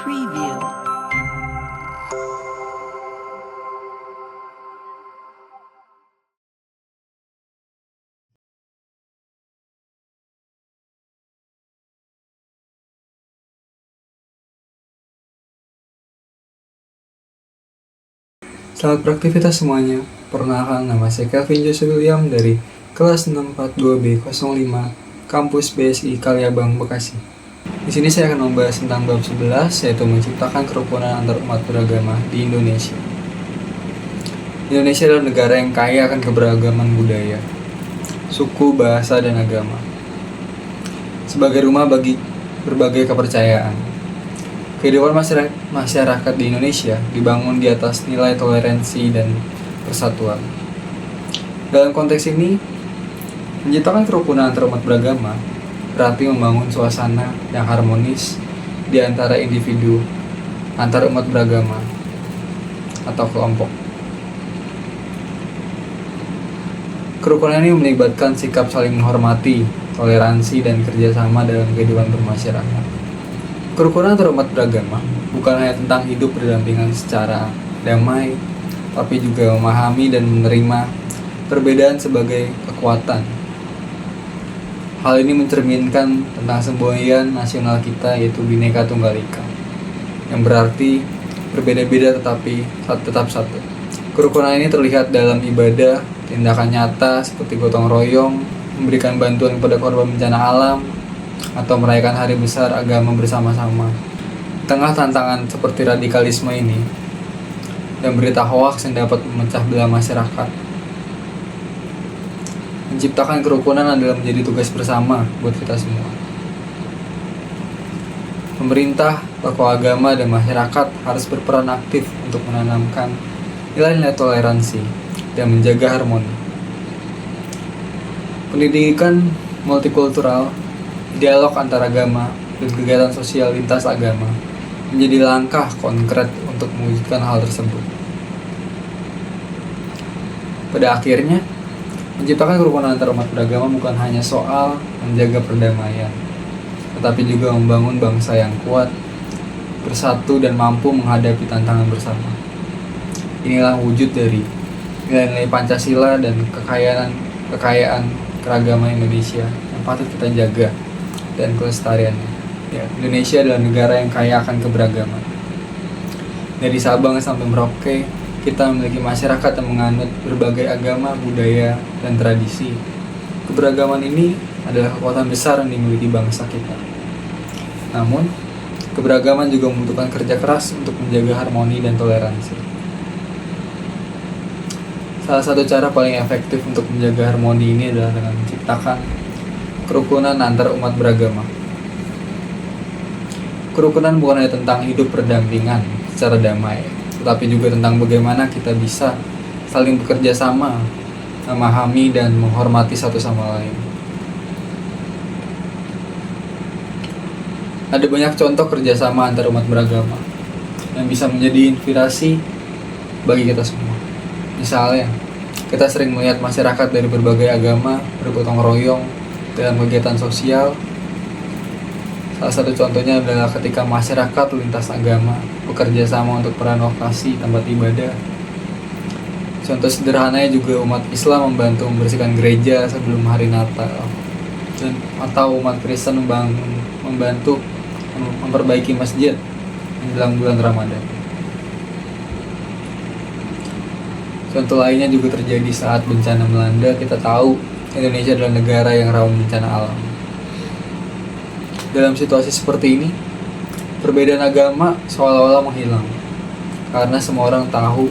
Preview. Selamat beraktivitas semuanya. Perkenalkan, nama saya Kelvin Joshua William dari kelas 642B05 Kampus BSI Kaliabang, Bekasi. Di sini saya akan membahas tentang bab 11, yaitu menciptakan kerukunan antar umat beragama di Indonesia. Indonesia adalah negara yang kaya akan keberagaman budaya, suku, bahasa, dan agama. Sebagai rumah bagi berbagai kepercayaan, kehidupan masyarakat di Indonesia dibangun di atas nilai toleransi dan persatuan. Dalam konteks ini, menciptakan kerukunan antar umat beragama berarti membangun suasana yang harmonis di antara individu, antar umat beragama, atau kelompok. Kerukunan ini melibatkan sikap saling menghormati, toleransi, dan kerjasama dalam kehidupan bermasyarakat. Kerukunan antar umat beragama bukan hanya tentang hidup berdampingan secara damai, tapi juga memahami dan menerima perbedaan sebagai kekuatan. Hal ini mencerminkan tentang semboyan nasional kita, yaitu Bhinneka Tunggal Ika, yang berarti berbeda-beda tetapi tetap satu. Kerukunan ini terlihat dalam ibadah, tindakan nyata seperti gotong royong, memberikan bantuan kepada korban bencana alam, atau merayakan hari besar agama bersama-sama. Di tengah tantangan seperti radikalisme ini dan berita hoaks yang dapat memecah belah masyarakat, menciptakan kerukunan adalah menjadi tugas bersama buat kita semua. Pemerintah, tokoh agama, dan masyarakat harus berperan aktif untuk menanamkan nilai-nilai toleransi dan menjaga harmoni. Pendidikan multikultural, dialog antar agama, dan kegiatan sosial lintas agama menjadi langkah konkret untuk mewujudkan hal tersebut. Pada akhirnya, menciptakan kerukunan antar umat beragama bukan hanya soal menjaga perdamaian, tetapi juga membangun bangsa yang kuat, bersatu, dan mampu menghadapi tantangan bersama. Inilah wujud dari nilai-nilai Pancasila dan kekayaan keragaman Indonesia yang patut kita jaga dan kelestariannya. Ya, Indonesia adalah negara yang kaya akan keberagaman. Dari Sabang sampai Merauke, kita memiliki masyarakat yang menganut berbagai agama, budaya, dan tradisi. Keberagaman ini adalah kekuatan besar yang dimiliki bangsa kita. Namun, keberagaman juga membutuhkan kerja keras untuk menjaga harmoni dan toleransi. Salah satu cara paling efektif untuk menjaga harmoni ini adalah dengan menciptakan kerukunan antar umat beragama. Kerukunan bukan hanya tentang hidup berdampingan secara damai, tetapi juga tentang bagaimana kita bisa saling bekerja sama, memahami dan menghormati satu sama lain. Ada banyak contoh kerjasama antar umat beragama yang bisa menjadi inspirasi bagi kita semua. Misalnya, kita sering melihat masyarakat dari berbagai agama bergotong royong dalam kegiatan sosial. Salah satu contohnya adalah ketika masyarakat lintas agama bekerja sama untuk merenovasi tempat ibadah. Contoh sederhananya juga umat Islam membantu membersihkan gereja sebelum hari Natal, atau umat Kristen membantu memperbaiki masjid menjelang bulan Ramadan. Contoh lainnya juga terjadi saat bencana melanda. Kita tahu Indonesia adalah negara yang rawan bencana alam. Dalam situasi seperti ini, perbedaan agama seolah-olah menghilang, karena semua orang tahu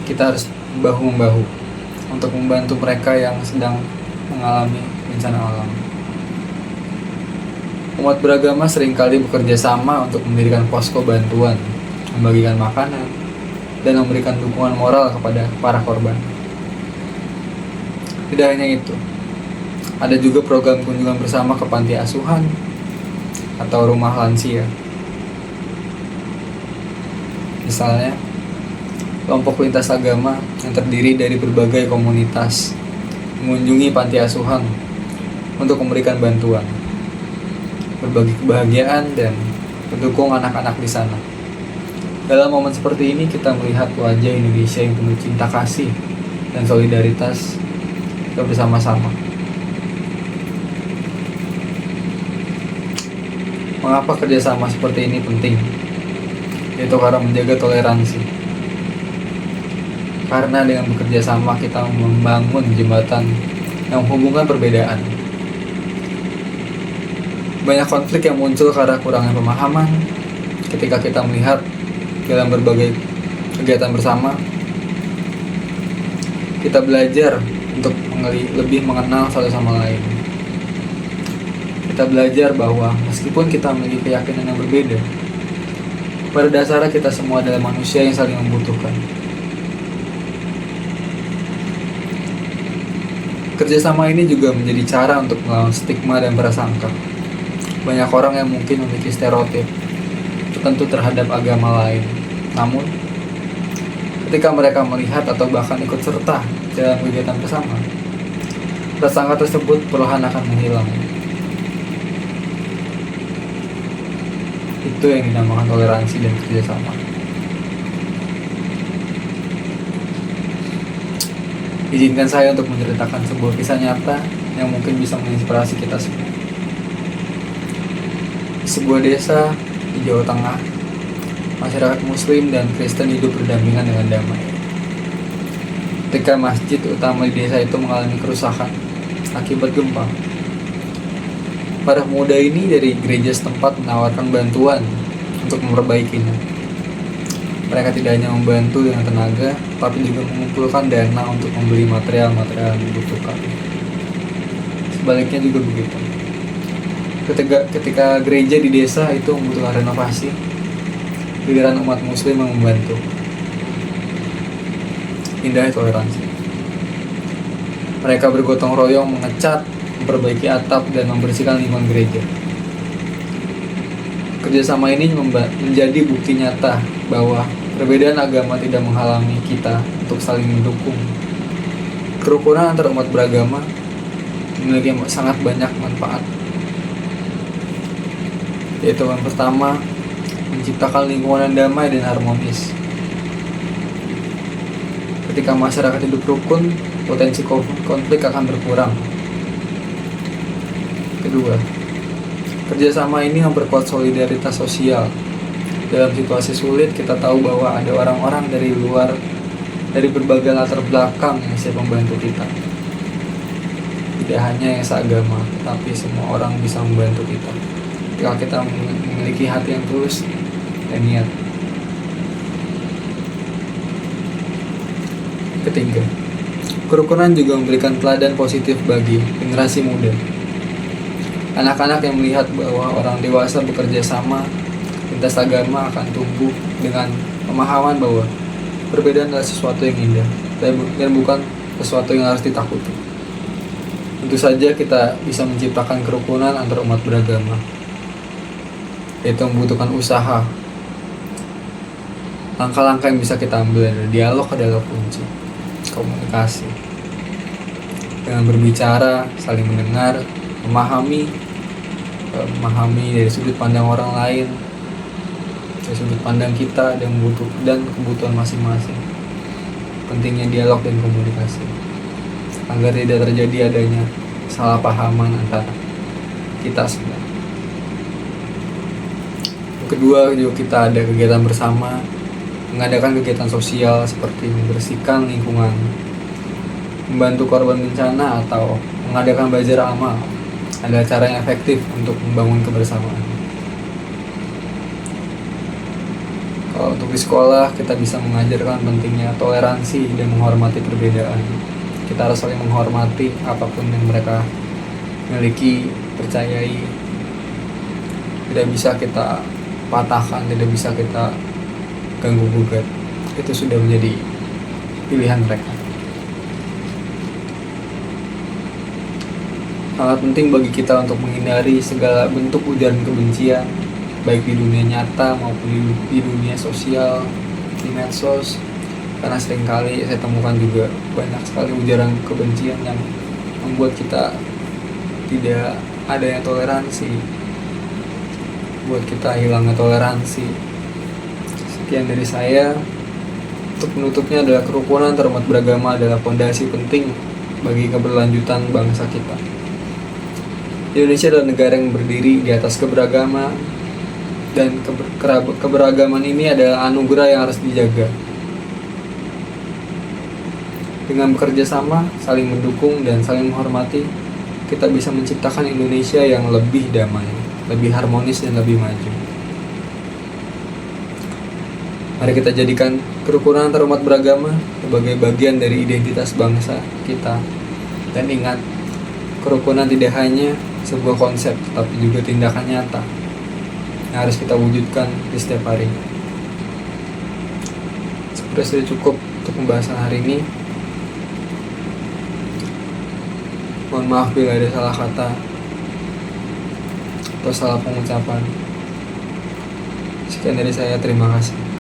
kita harus bahu-membahu untuk membantu mereka yang sedang mengalami bencana alam. Umat beragama seringkali bekerja sama untuk mendirikan posko bantuan, membagikan makanan, dan memberikan dukungan moral kepada para korban. Tidak hanya itu, ada juga program kunjungan bersama ke panti asuhan atau rumah lansia. Misalnya, kelompok lintas agama yang terdiri dari berbagai komunitas mengunjungi panti asuhan untuk memberikan bantuan, berbagi kebahagiaan, dan pendukung anak-anak di sana. Dalam momen seperti ini kita melihat wajah Indonesia yang penuh cinta kasih dan solidaritas kita bersama-sama. Mengapa kerjasama seperti ini penting? Yaitu karena menjaga toleransi. Karena dengan bekerja sama kita membangun jembatan yang menghubungkan perbedaan. Banyak konflik yang muncul karena kurangnya pemahaman ketika kita melihat dalam berbagai kegiatan bersama. Kita belajar untuk lebih mengenal satu sama lain. Kita belajar bahwa meskipun kita memiliki keyakinan yang berbeda, pada dasarnya kita semua adalah manusia yang saling membutuhkan. Kerjasama ini juga menjadi cara untuk melawan stigma dan prasangka. Banyak orang yang mungkin memiliki stereotip tertentu terhadap agama lain. Namun, ketika mereka melihat atau bahkan ikut serta dalam kegiatan bersama, prasangka tersebut perlahan akan menghilang. Itu yang dinamakan toleransi dan kerjasama. Izinkan saya untuk menceritakan sebuah kisah nyata yang mungkin bisa menginspirasi kita semua. Di sebuah desa di Jawa Tengah, masyarakat Muslim dan Kristen hidup berdampingan dengan damai. Ketika masjid utama di desa itu mengalami kerusakan akibat gempa, para pemuda ini dari gereja setempat menawarkan bantuan untuk memperbaikinya. Mereka tidak hanya membantu dengan tenaga, tapi juga mengumpulkan dana untuk membeli material-material yang dibutuhkan. Sebaliknya juga begitu. Ketika gereja di desa itu membutuhkan renovasi, giliran umat Muslim yang membantu. Indahnya toleransi. Mereka bergotong royong mengecat, memperbaiki atap, dan membersihkan lingkungan gereja. Kerjasama ini menjadi bukti nyata bahwa perbedaan agama tidak menghalangi kita untuk saling mendukung. Kerukunan antar umat beragama memiliki sangat banyak manfaat. Yaitu yang pertama, menciptakan lingkungan yang damai dan harmonis. Ketika masyarakat hidup rukun, potensi konflik akan berkurang. Kedua, kerjasama ini memperkuat solidaritas sosial. Dalam situasi sulit, kita tahu bahwa ada orang-orang dari luar, dari berbagai latar belakang yang siap membantu kita. Tidak hanya yang seagama, tapi semua orang bisa membantu kita. Jika kita memiliki hati yang tulus dan niat. Ketiga, kerukunan juga memberikan teladan positif bagi generasi muda. Anak-anak yang melihat bahwa orang dewasa bekerja sama lintas agama akan tumbuh dengan pemahaman bahwa perbedaan adalah sesuatu yang indah dan bukan sesuatu yang harus ditakuti. Tentu saja kita bisa menciptakan kerukunan antar umat beragama, yaitu membutuhkan usaha. Langkah-langkah yang bisa kita ambil adalah dialog adalah kunci, komunikasi. Dengan berbicara, saling mendengar, memahami dari sudut pandang orang lain, dari sudut pandang kita dan kebutuhan masing-masing. Pentingnya dialog dan komunikasi agar tidak terjadi adanya salah pahaman antara kita semua. Kedua, juga kita ada kegiatan bersama, mengadakan kegiatan sosial seperti membersihkan lingkungan, membantu korban bencana, atau mengadakan bazar amal adalah cara yang efektif untuk membangun kebersamaan. Kalau untuk di sekolah, kita bisa mengajarkan pentingnya toleransi dan menghormati perbedaan. Kita harus saling menghormati apapun yang mereka miliki, percayai. Tidak bisa kita patahkan, tidak bisa kita ganggu gugat. Itu sudah menjadi pilihan mereka. Sangat penting bagi kita untuk menghindari segala bentuk ujaran kebencian, baik di dunia nyata maupun di dunia sosial, di medsos. Karena seringkali saya temukan juga banyak sekali ujaran kebencian yang membuat kita tidak adanya toleransi. buat kita hilangnya toleransi. Sekian dari saya. Untuk penutupnya adalah kerukunan antarumat beragama adalah fondasi penting bagi keberlanjutan bangsa kita. Indonesia adalah negara yang berdiri di atas keberagaman, dan keberagaman ini adalah anugerah yang harus dijaga. Dengan bekerja sama, saling mendukung, dan saling menghormati, kita bisa menciptakan Indonesia yang lebih damai, lebih harmonis, dan lebih maju. Mari kita jadikan kerukunan antarumat beragama sebagai bagian dari identitas bangsa kita. Dan ingat, kerukunan tidak hanya sebuah konsep, tapi juga tindakan nyata yang harus kita wujudkan di setiap hari. Seperti sudah cukup untuk pembahasan hari ini. Mohon maaf bila ada salah kata atau salah pengucapan. Sekian dari saya, terima kasih.